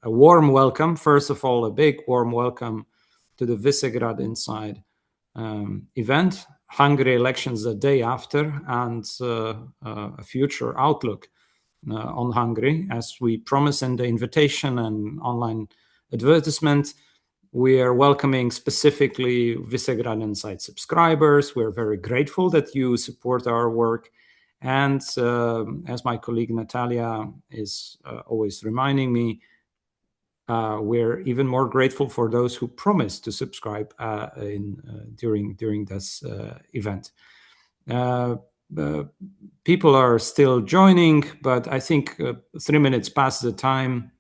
a warm welcome. First of all, a big warm welcome to the Visegrad Inside event, Hungary elections the day after, and a future outlook on Hungary. As we promised in the invitation and online advertisement, we are welcoming specifically Visegrad Inside subscribers. We're very grateful that you support our work. And as my colleague Natalia is always reminding me, we're even more grateful for those who promised to subscribe during this event. People are still joining, but I think 3 minutes past the time,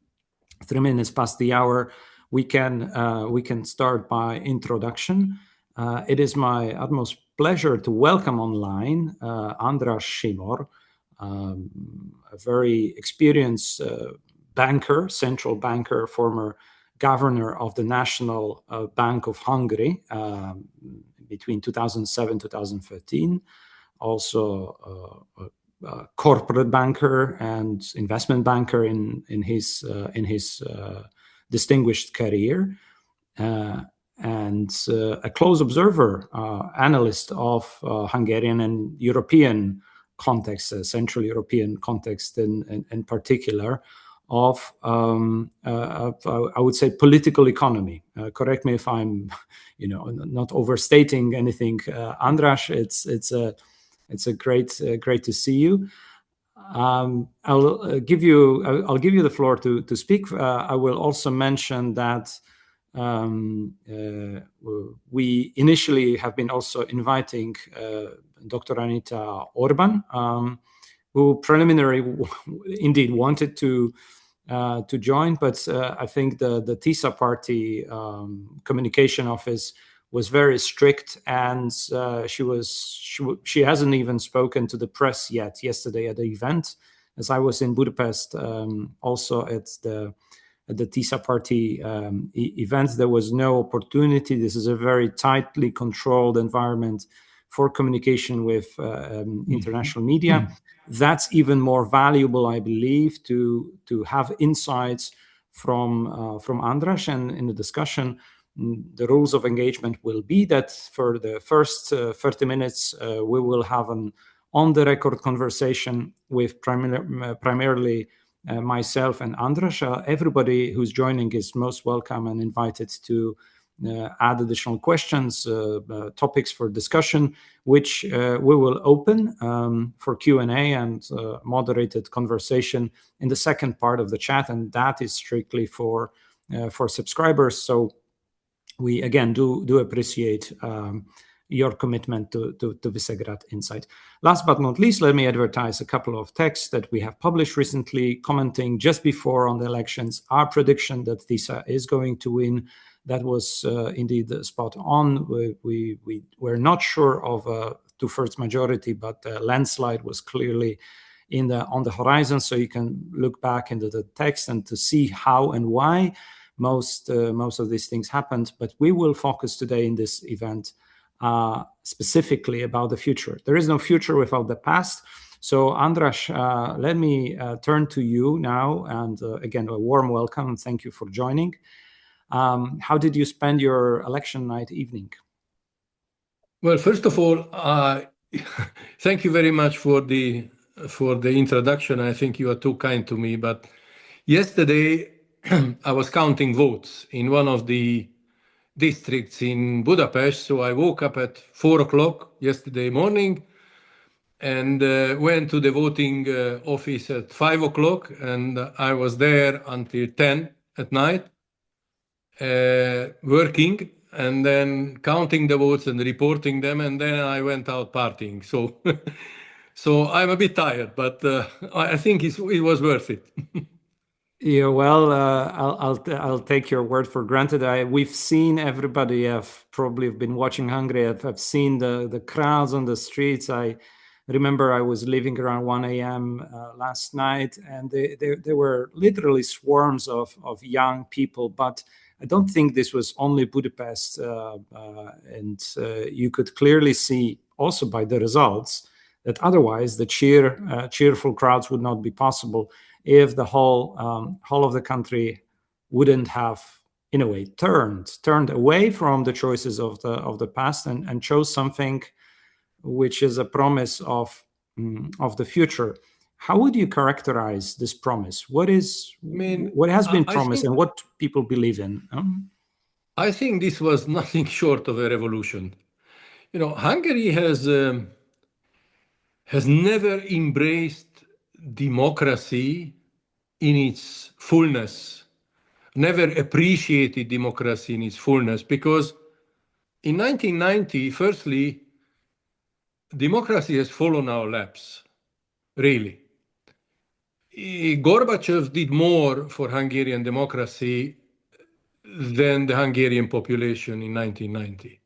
3 minutes past the hour, we can start by introduction. It is my utmost pleasure to welcome online András Simor, a very experienced banker, central banker, former governor of the National Bank of Hungary between 2007 2013, also a corporate banker and investment banker in his distinguished career, and a close observer, analyst of Hungarian and European context, Central European context in particular, of I would say political economy. Correct me if I'm, not overstating anything, András. It's a great to see you. I'll give you the floor to speak. I will also mention that we initially have been also inviting Dr. Anita Orban, who preliminarily indeed wanted to join, but I think the TISA party communication office was very strict, and she hasn't even spoken to the press yet. Yesterday at the event, as I was in Budapest, also at the TISA party event, there was no opportunity. This is a very tightly controlled environment for communication with international media. That's even more valuable, I believe, to have insights from András. And in the discussion, the rules of engagement will be that for the first 30 minutes, we will have an on-the-record conversation with primarily myself and András. Everybody who's joining is most welcome and invited to add additional questions, topics for discussion, which we will open for Q&A and moderated conversation in the second part of the chat, and that is strictly for subscribers. So we again do appreciate your commitment to Visegrad Insight. Last but not least, let me advertise a couple of texts that we have published recently, commenting just before on the elections our prediction that TISA is going to win. That was indeed spot on. We were not sure of a two-thirds majority, but the landslide was clearly on the horizon. So you can look back into the text and to see how and why most of these things happened. But we will focus today in this event specifically about the future. There is no future without the past. So András, let me turn to you now, and again, a warm welcome and thank you for joining. How did you spend your election night evening? Well, first of all, thank you very much for the introduction. I think you are too kind to me. But yesterday, I was counting votes in one of the districts in Budapest. So I woke up at 4 o'clock yesterday morning and went to the voting office at 5 o'clock, and I was there until 10 at night. Working and then counting the votes and reporting them, and then I went out partying. So, so I'm a bit tired, but I think it was worth it. Yeah, well, I'll take your word for granted. We've seen, everybody have probably been watching Hungary. I've seen the crowds on the streets. I remember I was leaving around 1 a.m. Last night, and there were literally swarms of young people, but I don't think this was only Budapest, and you could clearly see also by the results that otherwise the cheerful crowds would not be possible. if the whole of the country wouldn't have, in a way, turned away from the choices of the past and chose something which is a promise of the future. How would you characterize this promise? What has been promised and what people believe in? I think this was nothing short of a revolution. Hungary has never embraced democracy in its fullness, never appreciated democracy in its fullness, because in 1990, firstly, democracy has fallen our laps, really. Gorbachev did more for Hungarian democracy than the Hungarian population in 1990.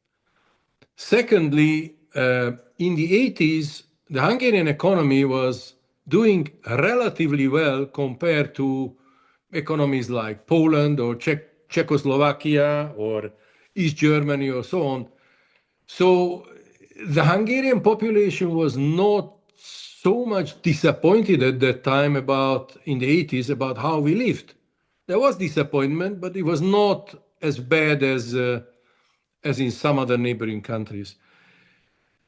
Secondly, in the 80s, the Hungarian economy was doing relatively well compared to economies like Poland or Czechoslovakia or East Germany or so on. So the Hungarian population was not so much disappointed at that time in the 80s about how we lived. There was disappointment, but it was not as bad as in some other neighboring countries.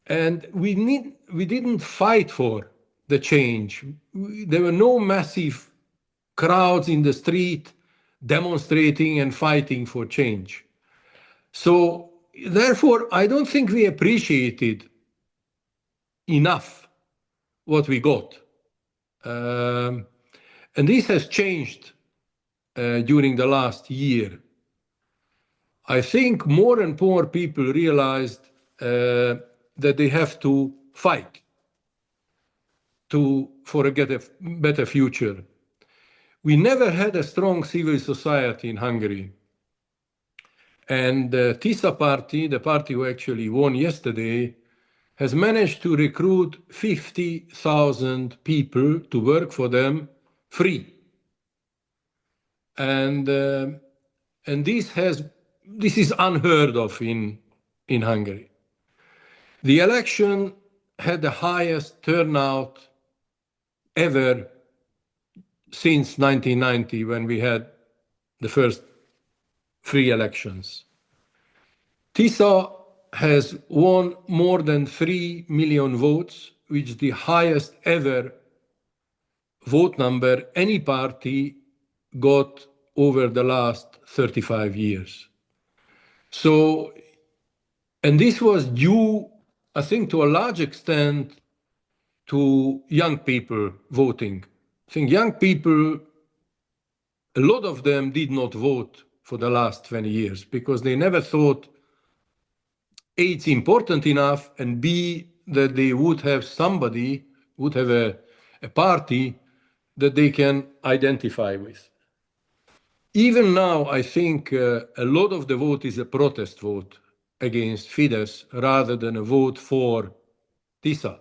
And we didn't fight for the change. There were no massive crowds in the street demonstrating and fighting for change. So therefore, I don't think we appreciated enough what we got. And this has changed during the last year. I think more and more people realized that they have to fight for a better future. We never had a strong civil society in Hungary. And the TISA party, the party who actually won yesterday, has managed to recruit 50,000 people to work for them free. And this is unheard of in Hungary. The election had the highest turnout ever since 1990, when we had the first free elections. TISA has won more than 3 million votes, which is the highest ever vote number any party got over the last 35 years. So, and this was due, I think, to a large extent to young people voting. I think young people, a lot of them did not vote for the last 20 years because they never thought A, it's important enough, and B, that they would have a party that they can identify with. Even now, I think a lot of the vote is a protest vote against Fidesz rather than a vote for TISA.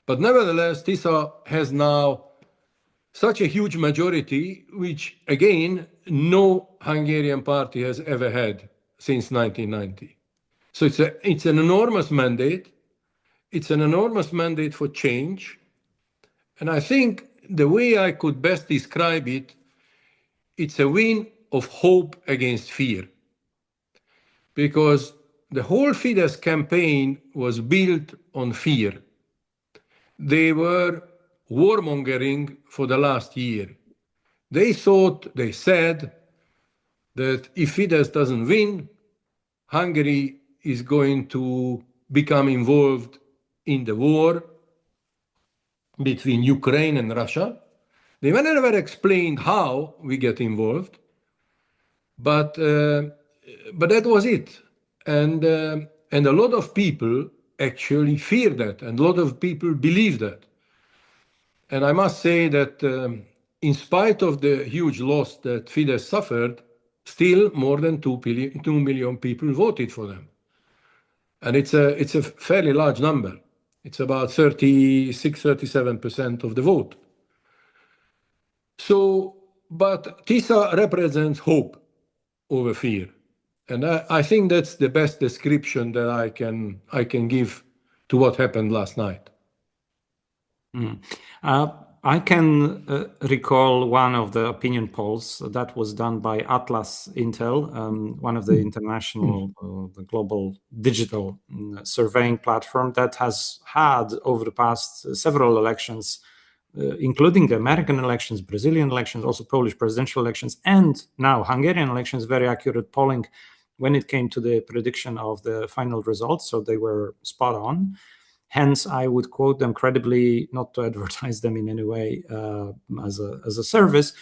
But nevertheless, TISA has now such a huge majority, which again, no Hungarian party has ever had since 1990. So it's an enormous mandate. It's an enormous mandate for change. And I think the way I could best describe it, it's a win of hope against fear. Because the whole Fidesz campaign was built on fear. They were warmongering for the last year. They said that if Fidesz doesn't win, Hungary is going to become involved in the war between Ukraine and Russia. They never explained how we get involved, but that was it. And a lot of people actually fear that, and a lot of people believe that. And I must say that in spite of the huge loss that Fidesz suffered, still more than 2 million people voted for them. And it's a fairly large number. It's about 36, 37% of the vote. So, but TISA represents hope over fear. And I think that's the best description that I can give to what happened last night. I can recall one of the opinion polls that was done by Atlas Intel, one of the international, the global digital surveying platform that has had over the past several elections, including the American elections, Brazilian elections, also Polish presidential elections, and now Hungarian elections, very accurate polling when it came to the prediction of the final results. So they were spot on. Hence, I would quote them credibly, not to advertise them in any way as a service,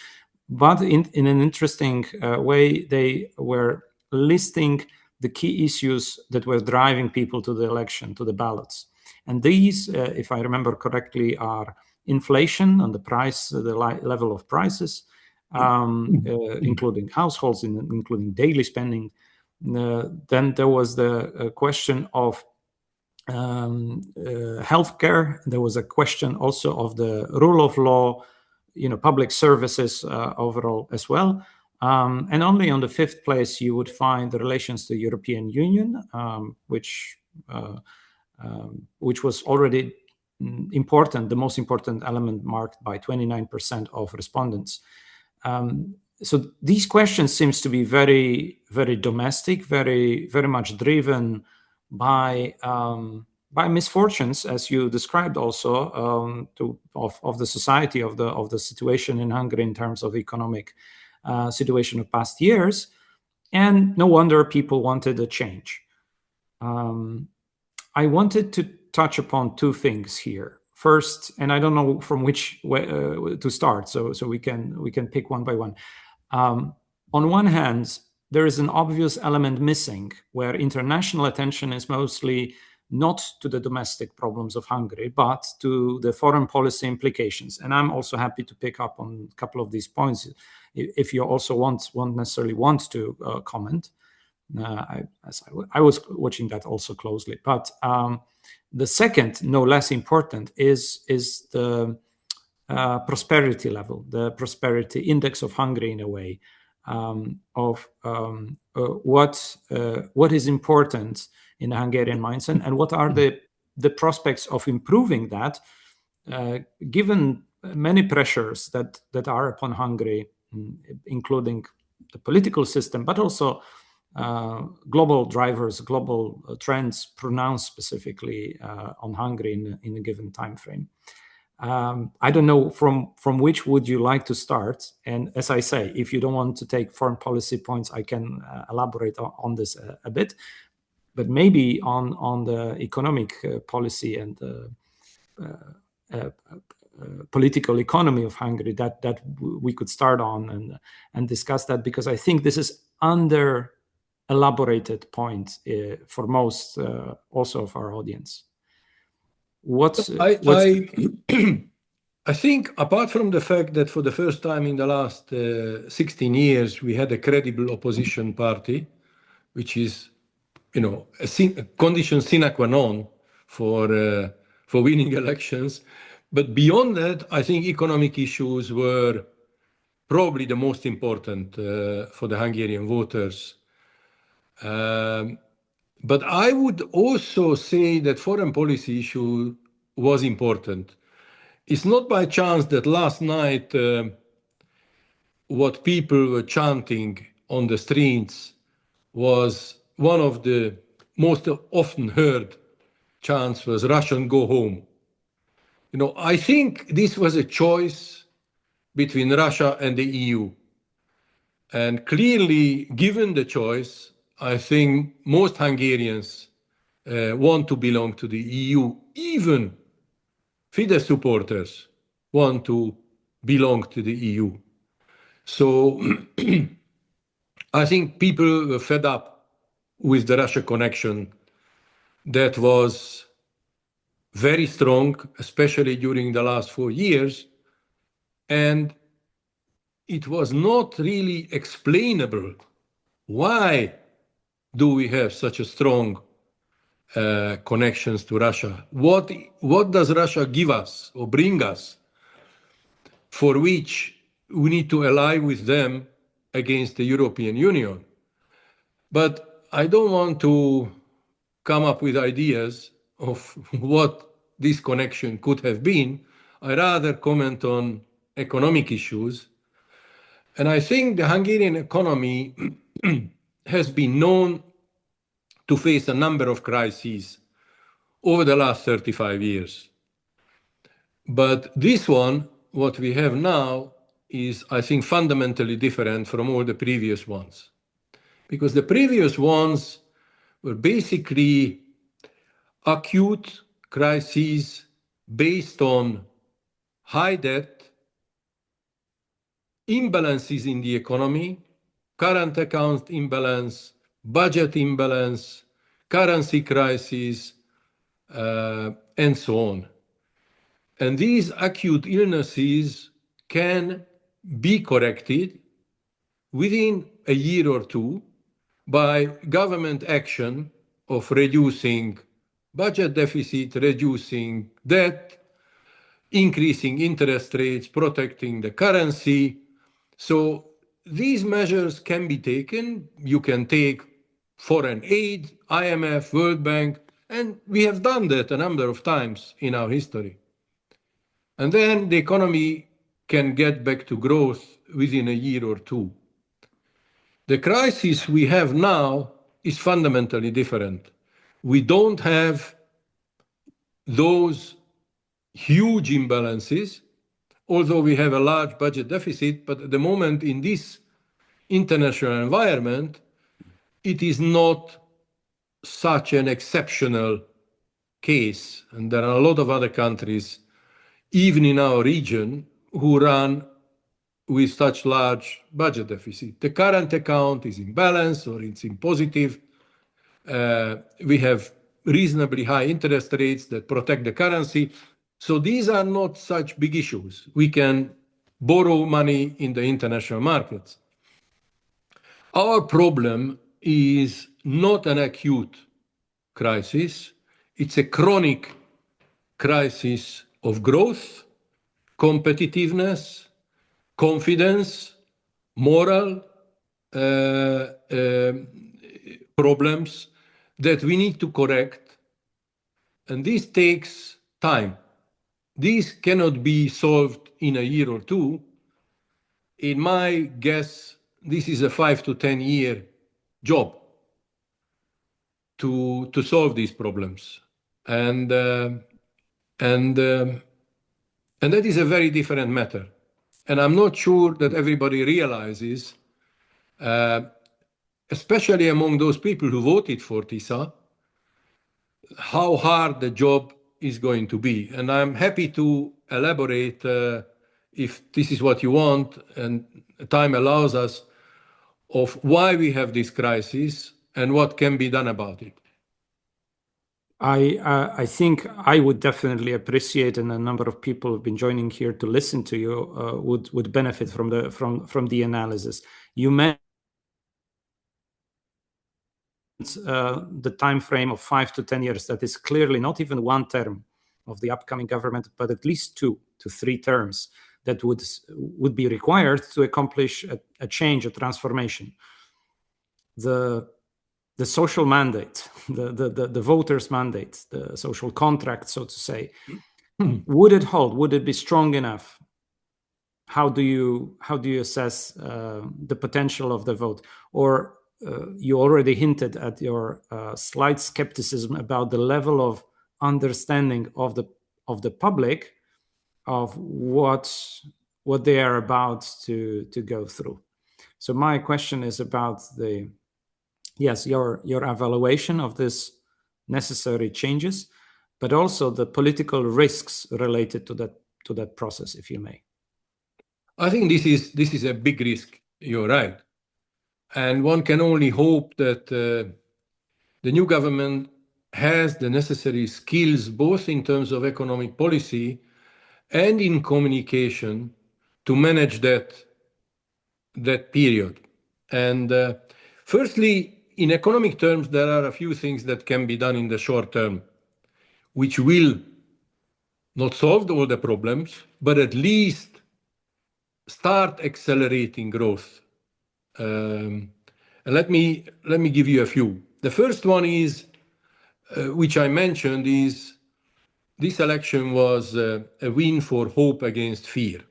but in an interesting way, they were listing the key issues that were driving people to the election, to the ballots. And these, if I remember correctly, are inflation and the price, the level of prices, including households, including daily spending. Then there was the question of healthcare. There was a question also of the rule of law, public services overall as well. And only on the fifth place you would find the relations to the European Union, which was already important, the most important element, marked by 29% of respondents. So these questions seems to be very, very domestic, very, very much driven by misfortunes, as you described, also of the society, of the situation in Hungary in terms of economic situation of past years, and no wonder people wanted a change. I wanted to touch upon two things here. First, and I don't know from which way to start, so we can pick one by one. On one hand, there is an obvious element missing, where international attention is mostly not to the domestic problems of Hungary, but to the foreign policy implications. And I'm also happy to pick up on a couple of these points if you also won't necessarily want to comment. I was watching that also closely. But the second, no less important, is the prosperity level, the prosperity index of Hungary, in a way, of what is important in the Hungarian mindset, and what are the prospects of improving that, given many pressures that are upon Hungary, including the political system, but also global drivers, global trends pronounced specifically on Hungary in a given time frame. I don't know from which would you like to start. And as I say, if you don't want to take foreign policy points, I can elaborate on this a bit. But maybe on the economic policy and political economy of Hungary, that we could start on and discuss that, because I think this is under elaborated point for most also of our audience. I think, apart from the fact that for the first time in the last 16 years we had a credible opposition party, which is, a condition sine qua non for winning elections. But beyond that, I think economic issues were probably the most important for the Hungarian voters. But I would also say that foreign policy issue was important. It's not by chance that last night what people were chanting on the streets was one of the most often heard chants was "Russian, go home." I think this was a choice between Russia and the EU. And clearly, given the choice, I think most Hungarians want to belong to the EU. Even Fidesz supporters want to belong to the EU. So I think people were fed up with the Russia connection that was very strong, especially during the last 4 years. And it was not really explainable why do we have such a strong connections to Russia. What does Russia give us or bring us for which we need to ally with them against the European Union? But I don't want to come up with ideas of what this connection could have been. I rather comment on economic issues. And I think the Hungarian economy has been known to face a number of crises over the last 35 years. But this one, what we have now, is, I think, fundamentally different from all the previous ones. Because the previous ones were basically acute crises based on high debt, imbalances in the economy, current account imbalance, budget imbalance, currency crisis, and so on. And these acute illnesses can be corrected within a year or two by government action of reducing budget deficit, reducing debt, increasing interest rates, protecting the currency. So these measures can be taken. You can take foreign aid, IMF, World Bank, and we have done that a number of times in our history. And then the economy can get back to growth within a year or two. The crisis we have now is fundamentally different. We don't have those huge imbalances, although we have a large budget deficit, but at the moment in this international environment, it is not such an exceptional case. And there are a lot of other countries, even in our region, who run with such large budget deficit. The current account is in balance or it's in positive. We have reasonably high interest rates that protect the currency. So these are not such big issues. We can borrow money in the international markets. Our problem is not an acute crisis. It's a chronic crisis of growth, competitiveness, confidence, moral problems that we need to correct. And this takes time. This cannot be solved in a year or two. In my guess, this is a 5 to 10 year job to solve these problems. And that is a very different matter. And I'm not sure that everybody realizes, especially among those people who voted for TISA, how hard the job is going to be. And I'm happy to elaborate if this is what you want and time allows us, of why we have this crisis and what can be done about it. I think I would definitely appreciate, and a number of people who've been joining here to listen to you would benefit from the analysis. You mentioned the time frame of 5 to 10 years. That is clearly not even one term of the upcoming government, but at least 2 to 3 terms that would be required to accomplish a change, a transformation. The social mandate, the voters' mandate, the social contract, so to say, would it hold? Would it be strong enough? How do you assess the potential of the vote? Or you already hinted at your slight skepticism about the level of understanding of the public of what they are about to go through. So my question is about your evaluation of this necessary changes, but also the political risks related to that process, if you may. I think this is a big risk. You're right, and one can only hope that the new government has the necessary skills, both in terms of economic policy and in communication, to manage that period. And firstly, in economic terms, there are a few things that can be done in the short term, which will not solve all the problems, but at least start accelerating growth. And let me give you a few. The first one is, which I mentioned, is this election was a win for hope against fear.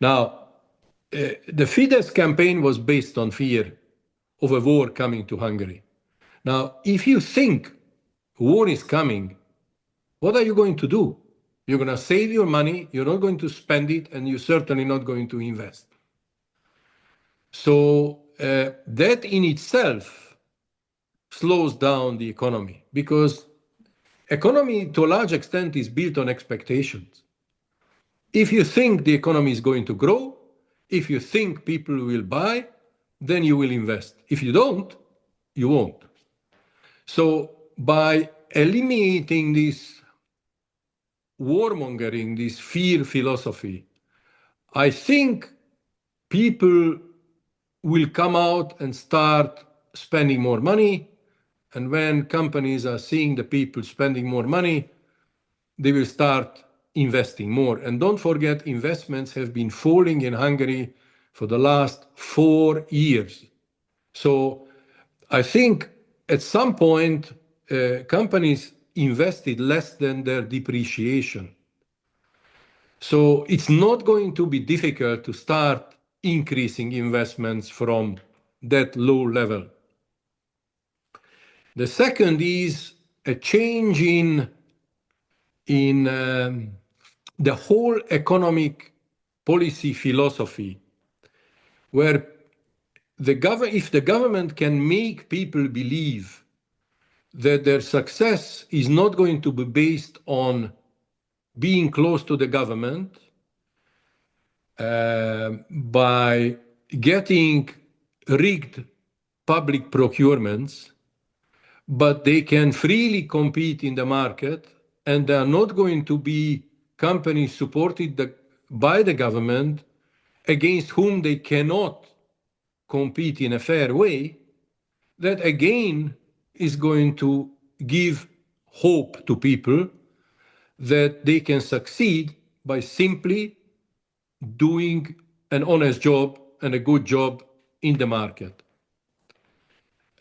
Now, the Fidesz campaign was based on fear of a war coming to Hungary. Now, if you think war is coming, what are you going to do? You're going to save your money, you're not going to spend it, and you're certainly not going to invest. So that in itself slows down the economy, because economy to a large extent is built on expectations. If you think the economy is going to grow, if you think people will buy, then you will invest. If you don't, you won't. So by eliminating this warmongering, this fear philosophy, I think people will come out and start spending more money. And when companies are seeing the people spending more money, they will start investing more. And don't forget, investments have been falling in Hungary for the last 4 years. So I think at some point, companies invested less than their depreciation. So it's not going to be difficult to start increasing investments from that low level. The second is a change in the whole economic policy philosophy, where if the government can make people believe that their success is not going to be based on being close to the government, by getting rigged public procurements, but they can freely compete in the market, and they are not going to be companies supported by the government against whom they cannot compete in a fair way, that again is going to give hope to people that they can succeed by simply doing an honest job and a good job in the market.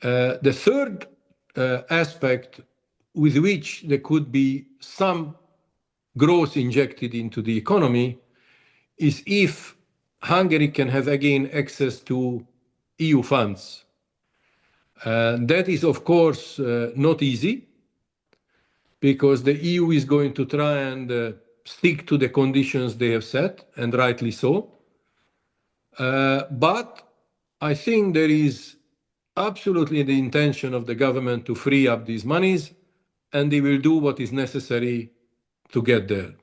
The third aspect with which there could be some growth injected into the economy is if Hungary can have again access to EU funds. That is, of course, not easy, because the EU is going to try and stick to the conditions they have set, and rightly so. But I think there is absolutely the intention of the government to free up these monies, and they will do what is necessary to get there.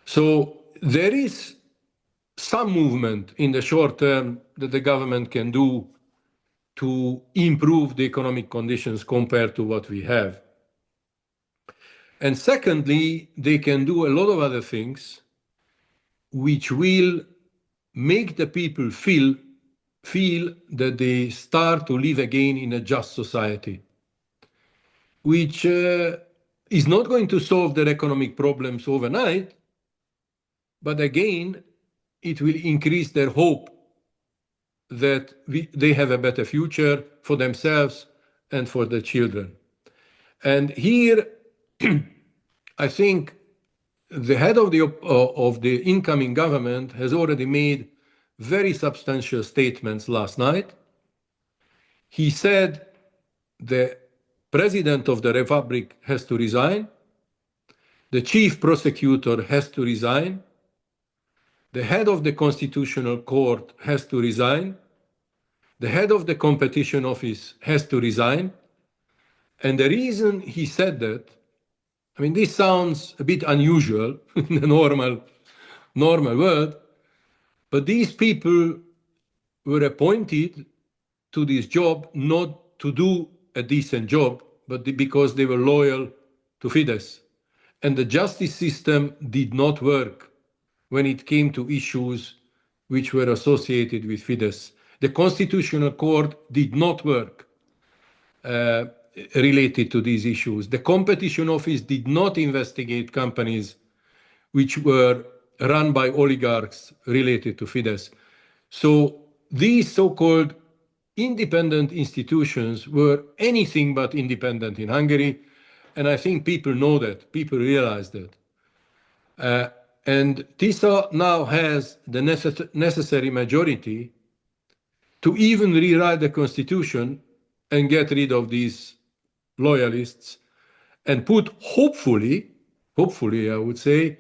So there is some movement in the short term that the government can do to improve the economic conditions compared to what we have. And secondly, they can do a lot of other things which will make the people feel that they start to live again in a just society, which is not going to solve their economic problems overnight, but again, it will increase their hope that they have a better future for themselves and for their children. And here, I think the head of the incoming government has already made very substantial statements last night. He said the president of the republic has to resign, the chief prosecutor has to resign, the head of the constitutional court has to resign, the head of the competition office has to resign. And the reason he said that, I mean, this sounds a bit unusual in the normal world, but these people were appointed to this job not to do a decent job, but because they were loyal to Fidesz. And the justice system did not work when it came to issues which were associated with Fidesz. The Constitutional Court did not work related to these issues. The Competition Office did not investigate companies which were run by oligarchs related to Fidesz. So these so-called independent institutions were anything but independent in Hungary. And I think people know that, people realize that. And TISA now has the necessary majority to even rewrite the constitution and get rid of these loyalists and put, hopefully, I would say,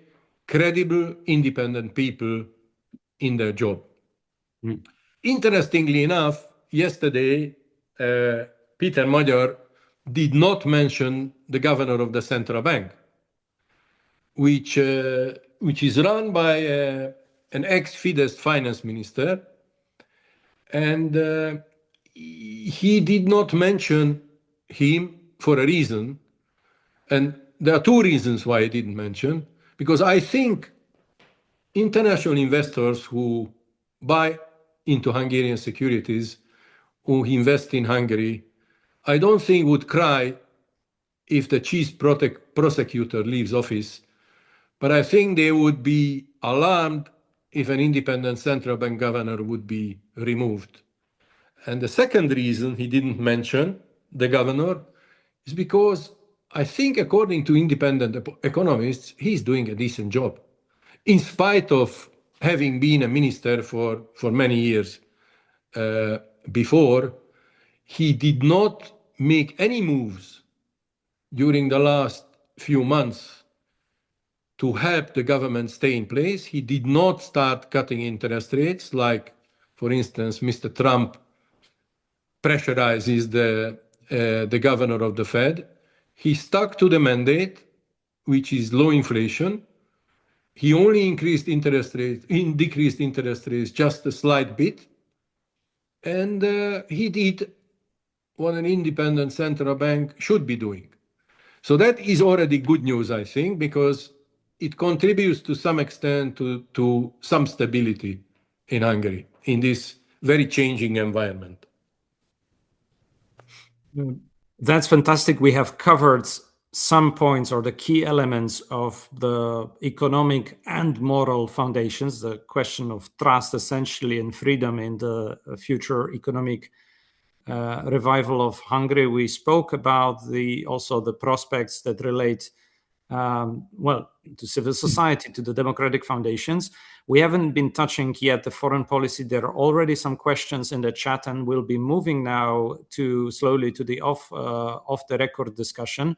credible, independent people in their job. Interestingly enough, yesterday, Peter Magyar did not mention the governor of the central bank, which is run by an ex-Fidesz finance minister, and he did not mention him for a reason. And there are two reasons why I didn't mention, because I think international investors who buy into Hungarian securities, who invest in Hungary, I don't think would cry if the chief prosecutor leaves office, but I think they would be alarmed if an independent central bank governor would be removed. And the second reason he didn't mention the governor is because I think, according to independent economists, he's doing a decent job, in spite of having been a minister for many years before. He did not make any moves during the last few months to help the government stay in place. He did not start cutting interest rates, like, for instance, Mr. Trump pressurizes the governor of the Fed. He stuck to the mandate, which is low inflation. He only decreased interest rates just a slight bit. And he did what an independent central bank should be doing. So that is already good news, I think, because it contributes to some extent to some stability in Hungary in this very changing environment. That's fantastic. We have covered some points or the key elements of the economic and moral foundations, the question of trust essentially and freedom in the future economic revival of Hungary. We spoke about also the prospects that relate to civil society, to the democratic foundations. We haven't been touching yet the foreign policy. There are already some questions in the chat, and we'll be moving now slowly to the off the record discussion.